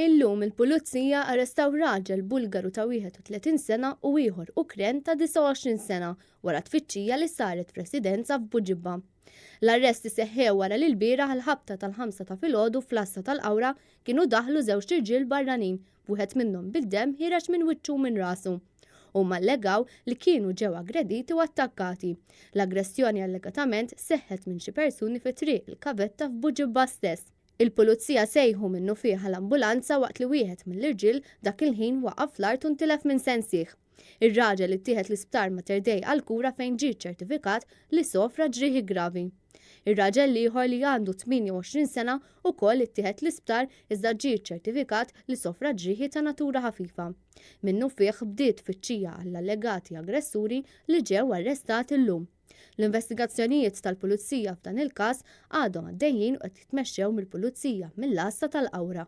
Illum il-pulizija arrestaw raġel Bulgaru ta' 31 sena u ieħor Ukren ta' 29 sena wara tfittxija li saret f'residenza f'Buġibba. L-arresti seħħew wara li l-bieraħ il-ħabta tal-5 ta' filgħodu fl-Assa tal-Qawra kienu daħlu żewġ irġiel barranin, wieħed minnhom bil-demm ħireġ minn wiċċu minn rasu. Huma allegaw li kienu ġew aggrediti u attakkati. L-aggressjoni allegatament seħħet minn xi persuni fi triq il-Kavetta f'Buġibba stess. Il-pulizija sejħu minnu fiha l-ambulanza waqt li wieħed mill-irġiel dak il-ħin waqaf fl-art u ntilef minn sensieħ. Ir-raġel ittieħed l-isptar Mater Dei għal kura fejn ġie ċertifikat li sofra ġrieħi gravi. Ir-raġel ieħor li għandu 28 sena wkoll ittieħed l-isptar iżda ġie ċertifikat li sofra ġrieħi ta' natura ħafifa. Minnu fih bdiet tfittxija għall-allegati aggressuri li ġew arrestati llum. L-investigazzjonijiet tal-pulizija f'dan il-każ għadhom għaddejjin u qed jitmexxew mill-pulizija mill-Assa tal-Qawra.